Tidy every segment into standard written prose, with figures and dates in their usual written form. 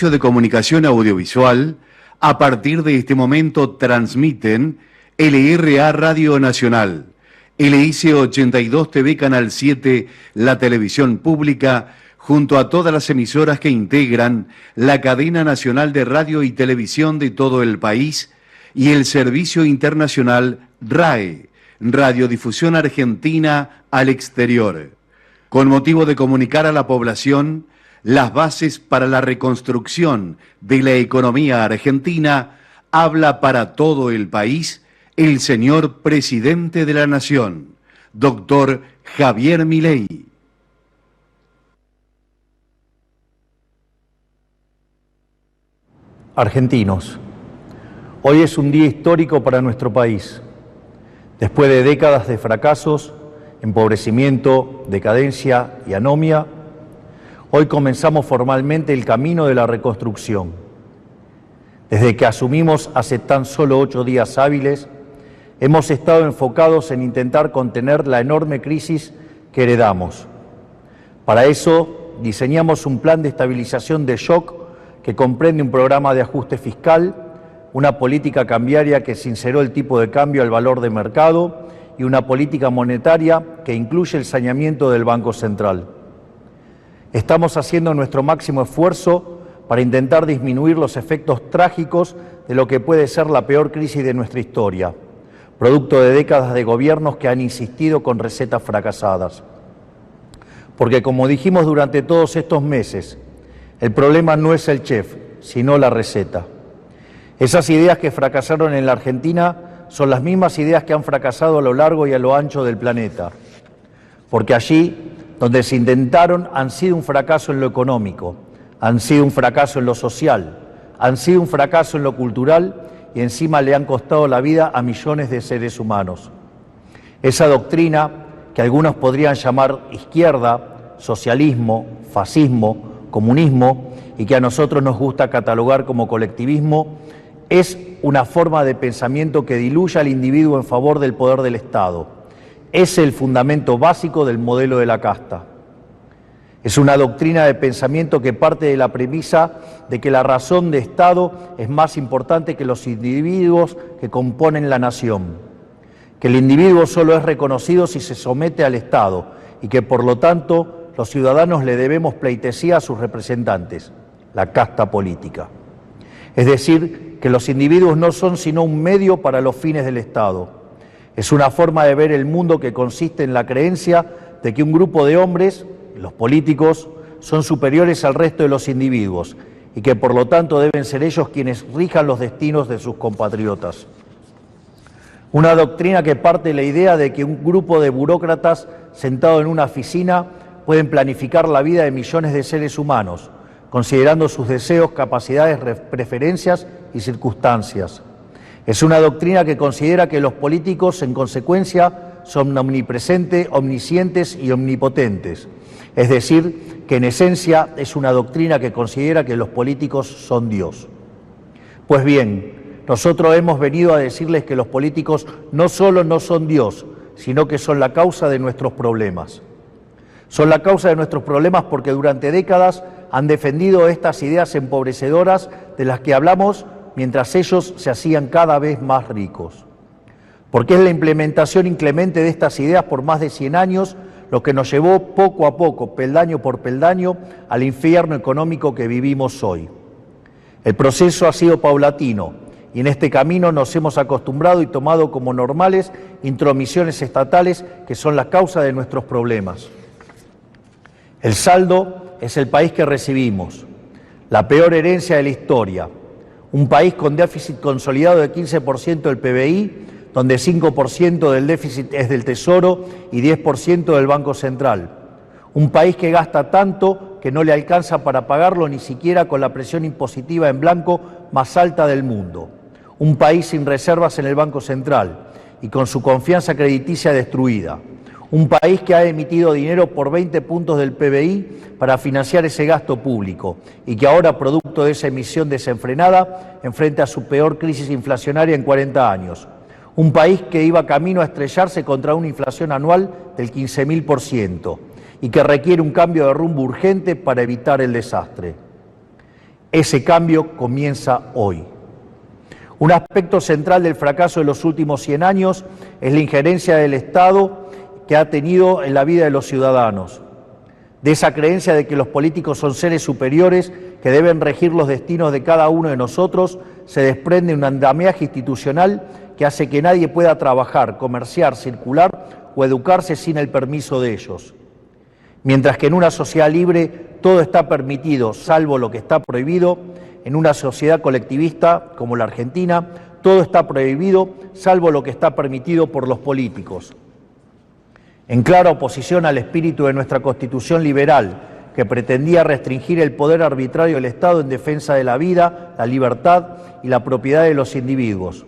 servicio de comunicación audiovisual, a partir de este momento transmiten LRA Radio Nacional, LIC 82 TV Canal 7, la televisión pública, junto a todas las emisoras que integran la cadena nacional de radio y televisión de todo el país, y el servicio internacional RAE, Radiodifusión Argentina al exterior, con motivo de comunicar a la población las bases para la reconstrucción de la economía argentina. Habla para todo el país el señor Presidente de la Nación, doctor Javier Milei. Argentinos, hoy es un día histórico para nuestro país. Después de décadas de fracasos, empobrecimiento, decadencia y anomia, hoy comenzamos formalmente el camino de la reconstrucción. Desde que asumimos hace tan solo 8 días hábiles, hemos estado enfocados en intentar contener la enorme crisis que heredamos. Para eso, diseñamos un plan de estabilización de shock que comprende un programa de ajuste fiscal, una política cambiaria que sinceró el tipo de cambio al valor de mercado y una política monetaria que incluye el saneamiento del Banco Central. Estamos haciendo nuestro máximo esfuerzo para intentar disminuir los efectos trágicos de lo que puede ser la peor crisis de nuestra historia, producto de décadas de gobiernos que han insistido con recetas fracasadas. Porque como dijimos durante todos estos meses, el problema no es el chef, sino la receta. Esas ideas que fracasaron en la Argentina son las mismas ideas que han fracasado a lo largo y a lo ancho del planeta. Porque allí, donde se intentaron, han sido un fracaso en lo económico, han sido un fracaso en lo social, han sido un fracaso en lo cultural y encima le han costado la vida a millones de seres humanos. Esa doctrina, que algunos podrían llamar izquierda, socialismo, fascismo, comunismo, y que a nosotros nos gusta catalogar como colectivismo, es una forma de pensamiento que diluye al individuo en favor del poder del Estado. Es el fundamento básico del modelo de la casta. Es una doctrina de pensamiento que parte de la premisa de que la razón de Estado es más importante que los individuos que componen la nación, que el individuo solo es reconocido si se somete al Estado y que por lo tanto los ciudadanos le debemos pleitesía a sus representantes, la casta política. Es decir, que los individuos no son sino un medio para los fines del Estado. Es una forma de ver el mundo que consiste en la creencia de que un grupo de hombres, los políticos, son superiores al resto de los individuos y que por lo tanto deben ser ellos quienes rijan los destinos de sus compatriotas. Una doctrina que parte de la idea de que un grupo de burócratas sentado en una oficina pueden planificar la vida de millones de seres humanos, considerando sus deseos, capacidades, preferencias y circunstancias. Es una doctrina que considera que los políticos, en consecuencia, son omnipresentes, omniscientes y omnipotentes. Es decir, que en esencia es una doctrina que considera que los políticos son Dios. Pues bien, nosotros hemos venido a decirles que los políticos no solo no son Dios, sino que son la causa de nuestros problemas. Son la causa de nuestros problemas porque durante décadas han defendido estas ideas empobrecedoras de las que hablamos mientras ellos se hacían cada vez más ricos. Porque es la implementación inclemente de estas ideas por más de 100 años lo que nos llevó poco a poco, peldaño por peldaño, al infierno económico que vivimos hoy. El proceso ha sido paulatino y en este camino nos hemos acostumbrado y tomado como normales intromisiones estatales que son la causa de nuestros problemas. El saldo es el país que recibimos, la peor herencia de la historia, un país con déficit consolidado de 15% del PBI, donde 5% del déficit es del Tesoro y 10% del Banco Central. Un país que gasta tanto que no le alcanza para pagarlo ni siquiera con la presión impositiva en blanco más alta del mundo. Un país sin reservas en el Banco Central y con su confianza crediticia destruida. Un país que ha emitido dinero por 20 puntos del PBI para financiar ese gasto público y que ahora, producto de esa emisión desenfrenada, enfrenta su peor crisis inflacionaria en 40 años. Un país que iba camino a estrellarse contra una inflación anual del 15.000% y que requiere un cambio de rumbo urgente para evitar el desastre. Ese cambio comienza hoy. Un aspecto central del fracaso de los últimos 100 años es la injerencia del Estado que ha tenido en la vida de los ciudadanos. De esa creencia de que los políticos son seres superiores que deben regir los destinos de cada uno de nosotros, se desprende un andamiaje institucional que hace que nadie pueda trabajar, comerciar, circular o educarse sin el permiso de ellos. Mientras que en una sociedad libre todo está permitido, salvo lo que está prohibido, en una sociedad colectivista como la Argentina, todo está prohibido, salvo lo que está permitido por los políticos. En clara oposición al espíritu de nuestra Constitución liberal, que pretendía restringir el poder arbitrario del Estado en defensa de la vida, la libertad y la propiedad de los individuos.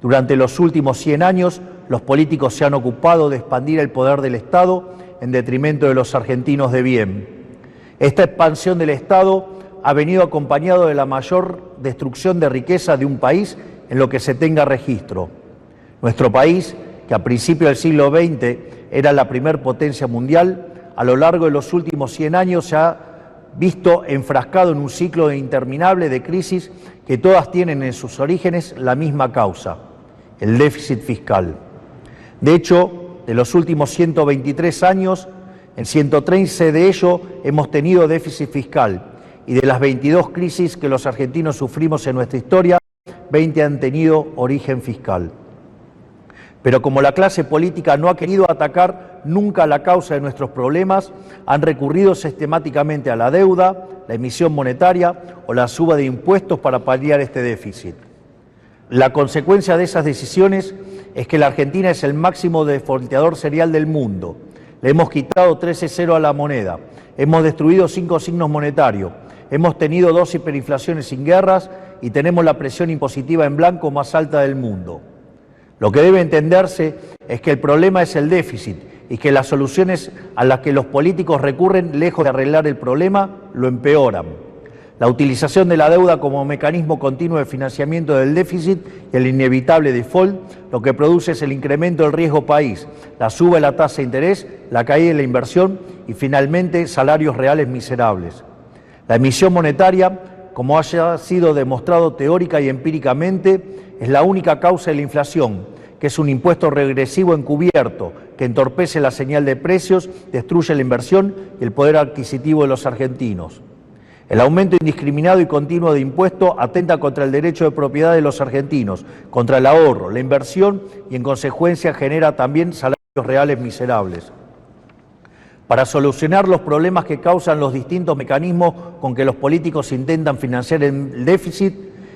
Durante los últimos 100 años, los políticos se han ocupado de expandir el poder del Estado en detrimento de los argentinos de bien. Esta expansión del Estado ha venido acompañado de la mayor destrucción de riqueza de un país en lo que se tenga registro. Nuestro país, que a principios del siglo XX era la primer potencia mundial, a lo largo de los últimos 100 años se ha visto enfrascado en un ciclo interminable de crisis que todas tienen en sus orígenes la misma causa, el déficit fiscal. De hecho, de los últimos 123 años, en 113 de ellos hemos tenido déficit fiscal, y de las 22 crisis que los argentinos sufrimos en nuestra historia, 20 han tenido origen fiscal. Pero como la clase política no ha querido atacar nunca la causa de nuestros problemas, han recurrido sistemáticamente a la deuda, la emisión monetaria o la suba de impuestos para paliar este déficit. La consecuencia de esas decisiones es que la Argentina es el máximo defaulteador serial del mundo. Le hemos quitado 13-0 a la moneda, hemos destruido 5 signos monetarios, hemos tenido 2 hiperinflaciones sin guerras y tenemos la presión impositiva en blanco más alta del mundo. Lo que debe entenderse es que el problema es el déficit y que las soluciones a las que los políticos recurren, lejos de arreglar el problema, lo empeoran. La utilización de la deuda como mecanismo continuo de financiamiento del déficit y el inevitable default, lo que produce es el incremento del riesgo país, la suba de la tasa de interés, la caída de la inversión y finalmente salarios reales miserables. La emisión monetaria, como haya sido demostrado teórica y empíricamente, es la única causa de la inflación, que es un impuesto regresivo encubierto que entorpece la señal de precios, destruye la inversión y el poder adquisitivo de los argentinos. El aumento indiscriminado y continuo de impuestos atenta contra el derecho de propiedad de los argentinos, contra el ahorro, la inversión y en consecuencia genera también salarios reales miserables. Para solucionar los problemas que causan los distintos mecanismos con que los políticos intentan financiar el déficit,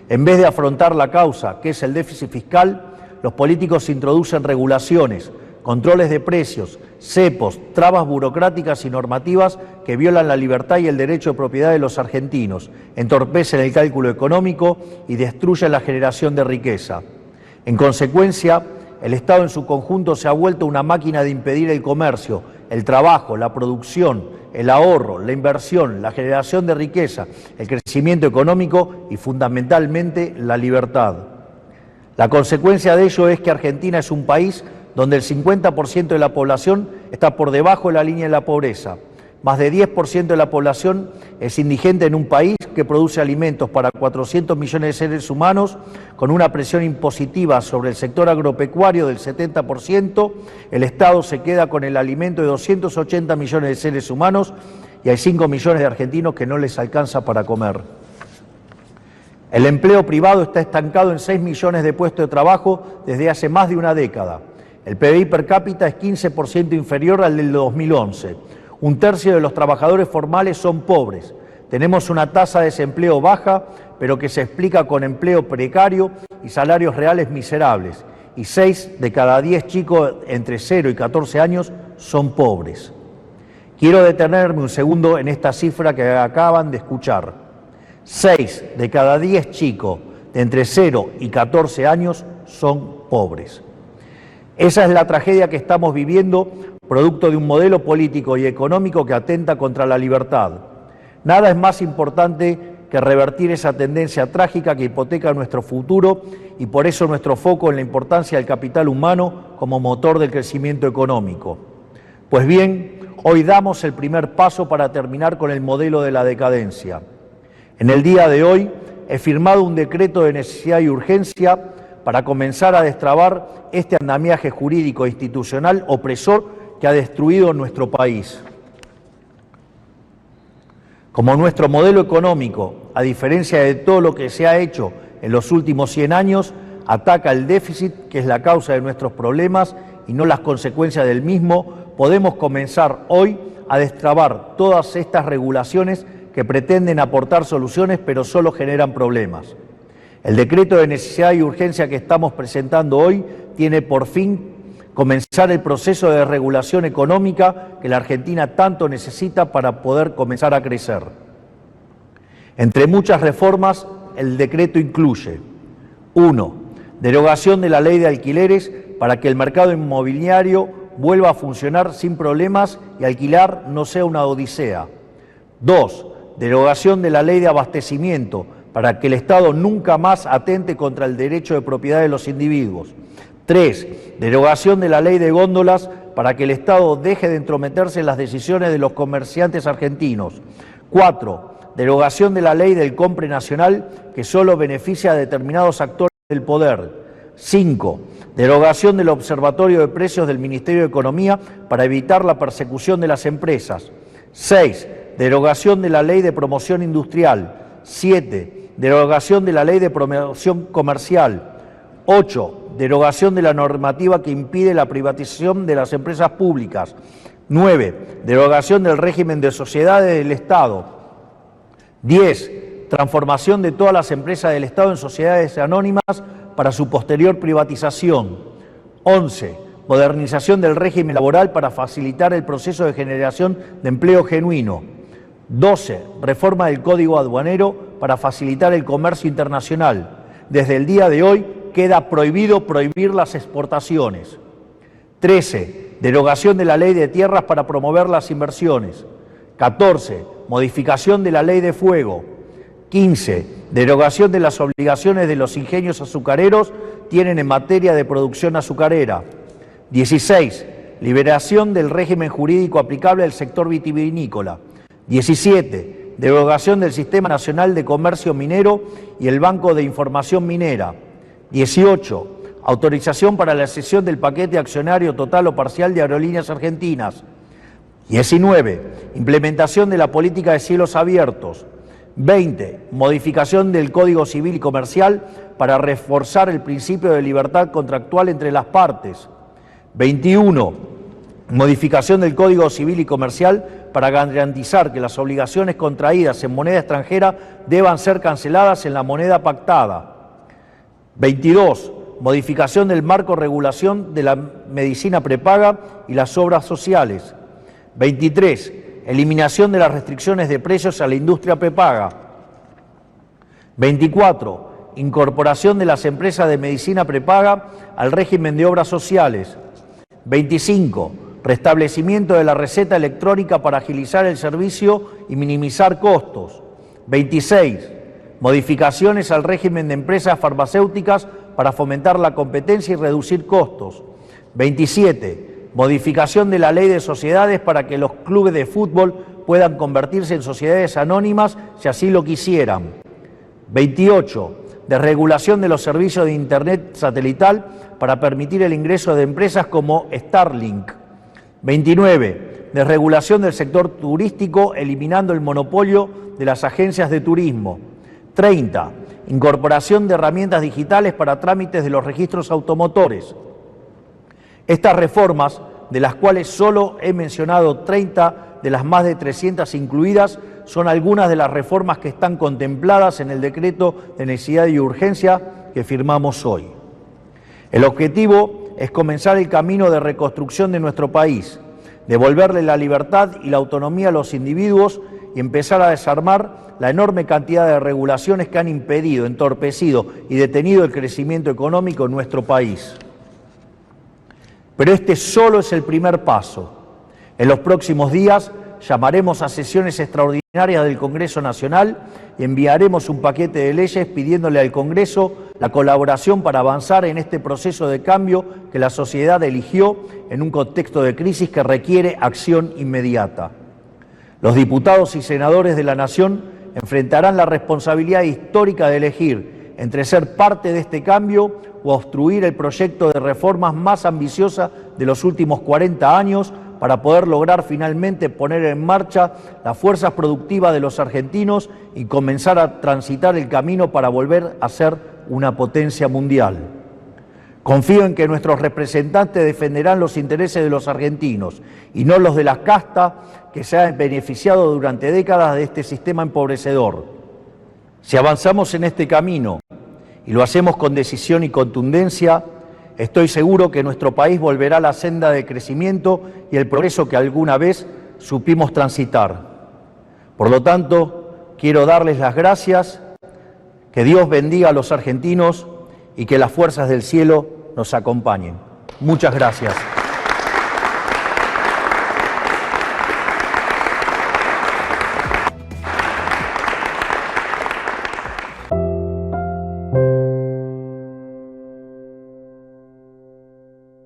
en vez de afrontar la causa, que es el déficit fiscal, los políticos introducen regulaciones, controles de precios, cepos, trabas burocráticas y normativas que violan la libertad y el derecho de propiedad de los argentinos, entorpecen el cálculo económico y destruyen la generación de riqueza. En consecuencia, el Estado en su conjunto se ha vuelto una máquina de impedir el comercio, el trabajo, la producción, el ahorro, la inversión, la generación de riqueza, el crecimiento económico y fundamentalmente la libertad. La consecuencia de ello es que Argentina es un país donde el 50% de la población está por debajo de la línea de la pobreza. Más de 10% de la población es indigente en un país que produce alimentos para 400 millones de seres humanos, con una presión impositiva sobre el sector agropecuario del 70%, el Estado se queda con el alimento de 280 millones de seres humanos y hay 5 millones de argentinos que no les alcanza para comer. El empleo privado está estancado en 6 millones de puestos de trabajo desde hace más de una década. El PBI per cápita es 15% inferior al del 2011. Un tercio de los trabajadores formales son pobres. Tenemos una tasa de desempleo baja, pero que se explica con empleo precario y salarios reales miserables. Y 6 de cada 10 chicos entre 0 y 14 años son pobres. Quiero detenerme un segundo en esta cifra que acaban de escuchar. 6 de cada 10 chicos de entre 0 y 14 años son pobres. Esa es la tragedia que estamos viviendo, producto de un modelo político y económico que atenta contra la libertad. Nada es más importante que revertir esa tendencia trágica que hipoteca nuestro futuro y por eso nuestro foco en la importancia del capital humano como motor del crecimiento económico. Pues bien, hoy damos el primer paso para terminar con el modelo de la decadencia. En el día de hoy he firmado un decreto de necesidad y urgencia para comenzar a destrabar este andamiaje jurídico e institucional opresor que ha destruido nuestro país. Como nuestro modelo económico, a diferencia de todo lo que se ha hecho en los últimos 100 años, ataca el déficit, que es la causa de nuestros problemas y no las consecuencias del mismo, podemos comenzar hoy a destrabar todas estas regulaciones que pretenden aportar soluciones pero solo generan problemas. El decreto de necesidad y urgencia que estamos presentando hoy tiene por fin comenzar el proceso de regulación económica que la Argentina tanto necesita para poder comenzar a crecer. Entre muchas reformas, el decreto incluye: 1. Derogación de la ley de alquileres para que el mercado inmobiliario vuelva a funcionar sin problemas y alquilar no sea una odisea. 2. Derogación de la ley de abastecimiento para que el Estado nunca más atente contra el derecho de propiedad de los individuos. 3. Derogación de la ley de góndolas para que el Estado deje de entrometerse en las decisiones de los comerciantes argentinos. 4. Derogación de la ley del compre nacional que solo beneficia a determinados actores del poder. 5. Derogación del Observatorio de Precios del Ministerio de Economía para evitar la persecución de las empresas. 6. Derogación de la Ley de Promoción Industrial. 7. Derogación de la Ley de Promoción Comercial. 8. Derogación de la normativa que impide la privatización de las empresas públicas. 9. Derogación del régimen de sociedades del Estado. 10. Transformación de todas las empresas del Estado en sociedades anónimas para su posterior privatización. 11. Modernización del régimen laboral para facilitar el proceso de generación de empleo genuino. 12. Reforma del Código Aduanero para facilitar el comercio internacional. Desde el día de hoy queda prohibido prohibir las exportaciones. 13. Derogación de la Ley de Tierras para promover las inversiones. 14. Modificación de la Ley de Fuego. 15. Derogación de las obligaciones de los ingenios azucareros tienen en materia de producción azucarera. 16. Liberación del régimen jurídico aplicable al sector vitivinícola. 17. Derogación del Sistema Nacional de Comercio Minero y el Banco de Información Minera. 18. Autorización para la cesión del paquete accionario total o parcial de Aerolíneas Argentinas. 19. Implementación de la política de cielos abiertos. 20. Modificación del Código Civil y Comercial para reforzar el principio de libertad contractual entre las partes. 21. Modificación del Código Civil y Comercial para garantizar que las obligaciones contraídas en moneda extranjera deban ser canceladas en la moneda pactada. 22. Modificación del marco de regulación de la medicina prepaga y las obras sociales. 23. Eliminación de las restricciones de precios a la industria prepaga. 24. Incorporación de las empresas de medicina prepaga al régimen de obras sociales. 25. Restablecimiento de la receta electrónica para agilizar el servicio y minimizar costos. 26. Modificaciones al régimen de empresas farmacéuticas para fomentar la competencia y reducir costos. 27. Modificación de la ley de sociedades para que los clubes de fútbol puedan convertirse en sociedades anónimas si así lo quisieran. 28. Desregulación de los servicios de Internet satelital para permitir el ingreso de empresas como Starlink. 29. Desregulación del sector turístico eliminando el monopolio de las agencias de turismo. 30. Incorporación de herramientas digitales para trámites de los registros automotores. Estas reformas, de las cuales solo he mencionado 30 de las más de 300 incluidas, son algunas de las reformas que están contempladas en el decreto de necesidad y urgencia que firmamos hoy. El objetivo es comenzar el camino de reconstrucción de nuestro país, devolverle la libertad y la autonomía a los individuos y empezar a desarmar la enorme cantidad de regulaciones que han impedido, entorpecido y detenido el crecimiento económico en nuestro país. Pero este solo es el primer paso. En los próximos días llamaremos a sesiones extraordinarias del Congreso Nacional y enviaremos un paquete de leyes pidiéndole al Congreso la colaboración para avanzar en este proceso de cambio que la sociedad eligió en un contexto de crisis que requiere acción inmediata. Los diputados y senadores de la Nación enfrentarán la responsabilidad histórica de elegir entre ser parte de este cambio o obstruir el proyecto de reformas más ambiciosa de los últimos 40 años para poder lograr finalmente poner en marcha las fuerzas productivas de los argentinos y comenzar a transitar el camino para volver a ser una potencia mundial. Confío en que nuestros representantes defenderán los intereses de los argentinos y no los de la casta que se ha beneficiado durante décadas de este sistema empobrecedor. Si avanzamos en este camino y lo hacemos con decisión y contundencia, estoy seguro que nuestro país volverá a la senda de crecimiento y el progreso que alguna vez supimos transitar. Por lo tanto, quiero darles las gracias, que Dios bendiga a los argentinos y que las fuerzas del cielo nos acompañen. Muchas gracias.